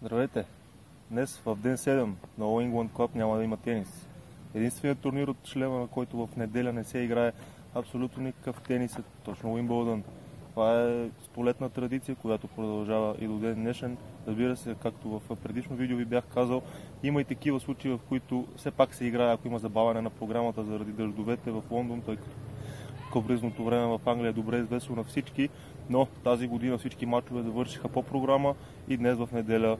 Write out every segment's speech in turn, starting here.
Здравейте! Днес в ден 7 на All England Club няма да има тенис. Единственият турнир от шлема, на който в неделя не се играе абсолютно никакъв тенис, е точно Уимбълдън. Това е столетна традиция, която продължава и до ден днешен. Разбира се, както в предишно видео ви бях казал, има и такива случаи, в които все пак се играе, ако има забавяне на програмата заради дъждовете в Лондон, тъй като капризното време в Англия е добре известно на всички, но тази година всички мачове завършиха по програма и днес в неделя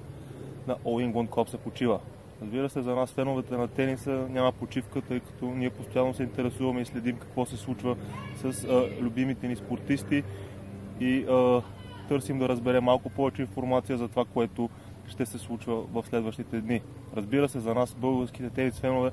на All England Club се почива. Разбира се, за нас, феновете на тениса, няма почивка, тъй като ние постоянно се интересуваме и следим какво се случва с любимите ни спортисти и търсим да разберем малко повече информация за това, което ще се случва в следващите дни. Разбира се, за нас, българските тенис фенове,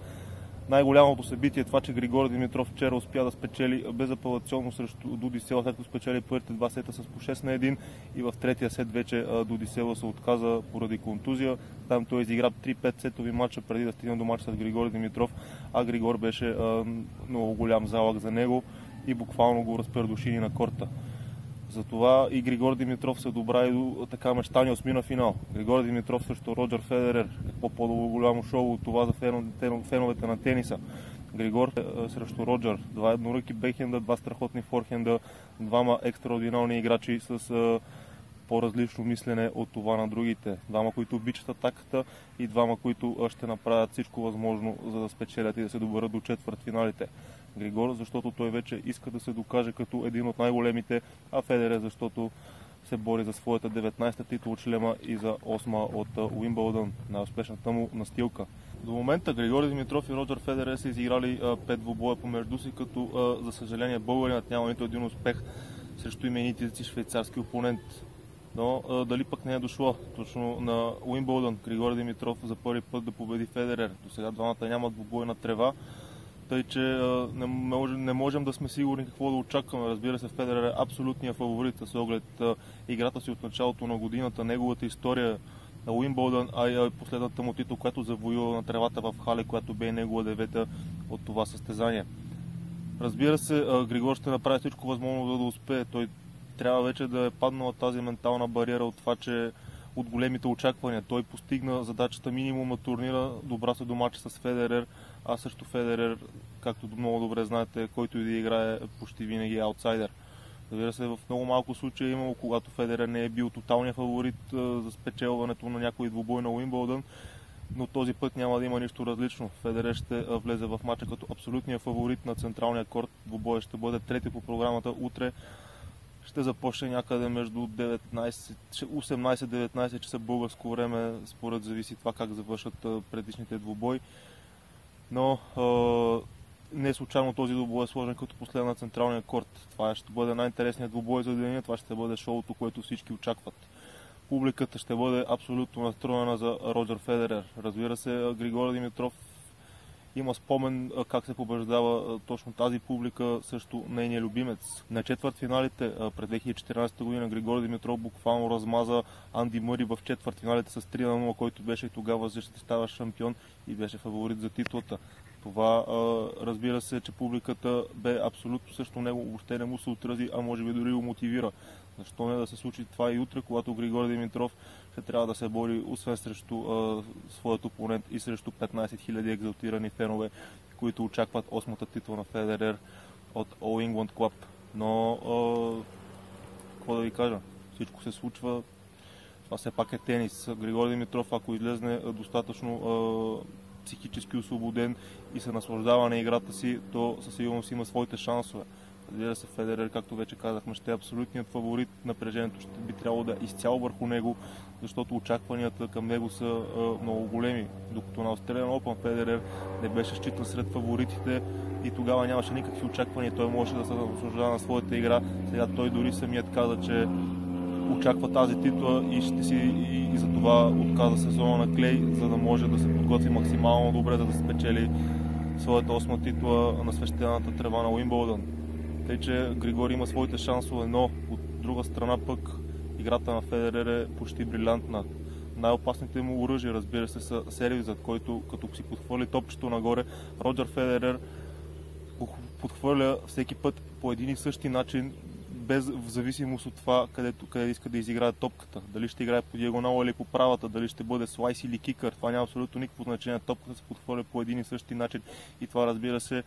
най-голямото събитие е това, че Григор Димитров вчера успя да спечели безапелационно срещу Дудисела, след като спечели първите два сета с по 6-1 и в третия сет вече Дудисела се отказа поради контузия. Там той изигра 3-5 сетови матча преди да стигне до матча с Григор Димитров, а Григор беше много голям залък за него и буквално го разпредушини на корта. Затова и Григор Димитров се добра и до така мечтания осмина финал. Григор Димитров срещу Роджер Федерер. Какво по-голямо шоу от това за феновете на тениса. Григор срещу Роджер. Два едноръки бекхенда, два страхотни форхенда, двама екстраординарни играчи с по-различно мислене от това на другите. Двама, които обичат атаката и двама, които ще направят всичко възможно, за да спечелят и да се доберат до четвъртфиналите. Григор, защото той вече иска да се докаже като един от най-големите, а Федерер, защото се бори за своята 19-та титла от шлема и за 8-ма от Уимбълдън, най-успешната му настилка. До момента Григор Димитров и Роджер Федерер са изиграли 5 двубоя помежду си, като за съжаление българинът няма нито един успех срещу именитите си швейцарски опонент. Но дали пък не е дошло точно на Уимбълдън Григор Димитров за първи път да победи Федерер. До сега двамата нямат двубойна трева, тъй че не можем да сме сигурни какво да очакваме. Разбира се, Федерер е абсолютният фаворит с оглед играта си от началото на годината, неговата история на Уимбълдън, а и последната му титла, която завоюва на тревата в Хале, която бе негова 9-та от това състезание. Разбира се, Григор ще направи всичко възможно да успее. Той трябва вече да е паднала тази ментална бариера от това, че от големите очаквания. Той постигна задачата минимум на турнира, добра се до мача с Федерер, а също Федерер, както много добре знаете, който и да играе, почти винаги е аутсайдер. Разбира се, в много малко случаи е имало, когато Федерер не е бил тоталния фаворит за спечелването на някой двубой на Уимбълдън, но този път няма да има нищо различно. Федерер ще влезе в мача като абсолютния фаворит на централния корт. Двубоя ще бъде трети по програмата утре. Ще започне някъде между 18-19 часа българско време, според зависи това как завършат предишните двубой. Но не случайно този двубой е сложен като последен на централния корт. Това ще бъде най-интересният двубой за деня, това ще бъде шоуто, което всички очакват. Публиката ще бъде абсолютно настроена за Роджер Федерер. Разбира се, Григор Димитров има спомен как се побеждава точно тази публика срещу нейния любимец. На четвъртфиналите през 2014 година Григор Димитров буквално размаза Анди Мъри в четвъртфиналите с 3-0, който беше и тогава защитаващ шампион и беше фаворит за титлата. Това, разбира се, че публиката бе абсолютно срещу него, въобще не му се отрази, а може би дори го мотивира. Защо не да се случи това и утре, когато Григор Димитров ще трябва да се бори освен срещу своят опонент и срещу 15 000 екзалтирани фенове, които очакват 8-та титла на Федерер от All England Club. Но, какво да ви кажа, всичко се случва. Това все пак е тенис. Григор Димитров, ако излезне достатъчно психически освободен и се наслаждава на играта си, то със сигурност има своите шансове. Разбира се, Федерер, както вече казахме, ще е абсолютният фаворит. Напрежението ще би трябвало да е изцяло върху него, защото очакванията към него са много големи. Докато на Australian Open Федерер не беше считан сред фаворитите и тогава нямаше никакви очаквания. Той можеше да се наслаждава на своята игра. Сега той дори самият каза, че очаква тази титла и за това отказа сезона на клей, за да може да се подготви максимално добре, за да спечели своята 8-ма титла на свещената трева на Уимбълдън. Тъй, че Григор има своите шансове, но от друга страна пък играта на Федерер е почти брилянтна. Най-опасните му оръжия, разбира се, са сервизът, който като си подхвърли топчето нагоре, Роджер Федерер подхвърля всеки път по един и същи начин, в зависимост от това къде иска да изиграе топката. Дали ще играе по диагонала или по правата, дали ще бъде слайс или кикър. Това няма абсолютно никакво значение. Топката се подхвърля по един и същи начин и това, разбира се,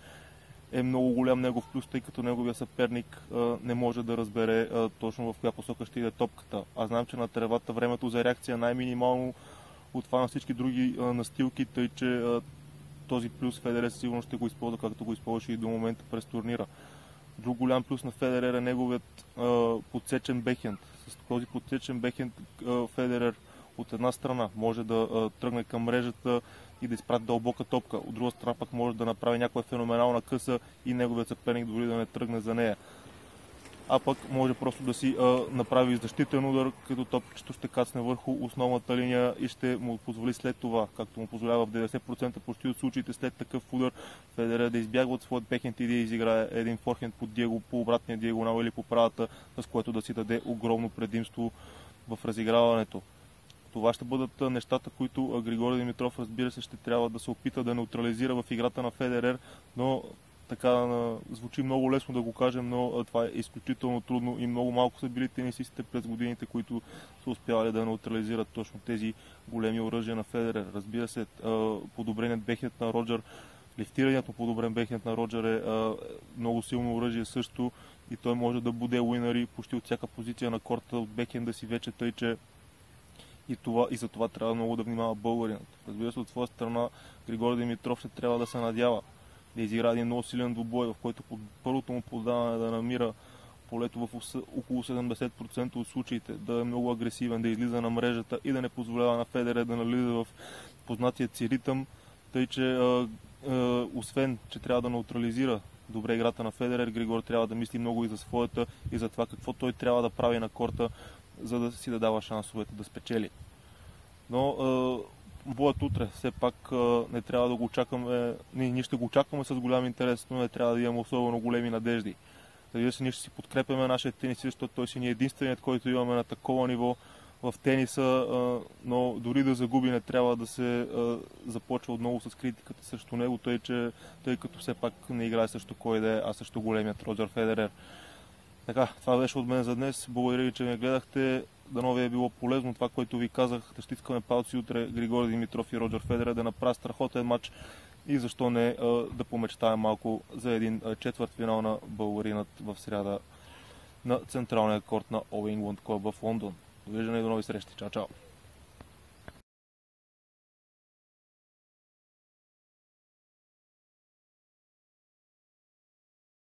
е много голям негов плюс, тъй като неговия съперник не може да разбере точно в коя посока ще иде топката. Аз знам, че на тревата времето за реакция е най-минимално от това на всички други настилки, тъй че този плюс Федерер сигурно ще го използва, както го използваше и до момента през турнира. Друг голям плюс на Федерер е неговият подсечен бекхенд. С този подсечен бекхенд Федерер от една страна може да тръгне към мрежата и да изпрати дълбока топка. От друга страна пък може да направи някоя феноменална къса и неговият съперник дори да не тръгне за нея. А пък може просто да си направи защитен удар, като топчето ще кацне върху основната линия и ще му позволи след това, както му позволява в 90% почти от случаите след такъв удар, Федерер да избягва от своят бекхенд и да изиграе един форхенд по обратния диагонал или по правата, с което да си даде огромно предимство в разиграването. Това ще бъдат нещата, които Григорий Димитров, разбира се, ще трябва да се опита да неутрализира в играта на Федерер, но така звучи много лесно да го кажем, но това е изключително трудно и много малко са били тенисистите през годините, които са успявали да неутрализират точно тези големи оръжия на Федерер. Разбира се, подобреният бекхенд на Роджер, лифтираният му подобрен бекхенд на Роджер е много силно оръжие също и той може да буде уинъри почти от всяка позиция на корта от бекхенда си вече, тъй че и за това трябва много да внимава българинът. Разбира се, от своя страна Григорий Димитров ще трябва да се надява да изигра един много силен двубой, в който първото му подаване да намира полето в около 70% от случаите, да е много агресивен, да излиза на мрежата и да не позволява на Федерер да нализа в познатият си ритъм, тъй че освен, че трябва да неутрализира добре играта на Федерер, Григор трябва да мисли много и за своята и за това какво той трябва да прави на корта, за да си да дава шансовете да спечели. Но боят утре, все пак не трябва да го очакваме, ние ще го очакваме с голям интерес, но не трябва да имаме особено големи надежди. Разбира се, ние ще си подкрепяме нашия тенис, защото той си ни е единственият, който имаме на такова ниво в тениса, но дори да загуби не трябва да се започва отново с критиката срещу него, тъй като все пак не играе също кой да е, а също големият Роджер Федерер. Така, това беше от мен за днес. Благодаря ви, че ме гледахте. Дано ви е било полезно това, което ви казах. Да стискаме палци утре Григорий Димитров и Роджер Федерер да направят страхотен матч и защо не да помечтаем малко за един четвъртфинал на българинът в сряда на централния корт на All England Club в Лондон. Довиждане и до нови срещи. Чао, чао!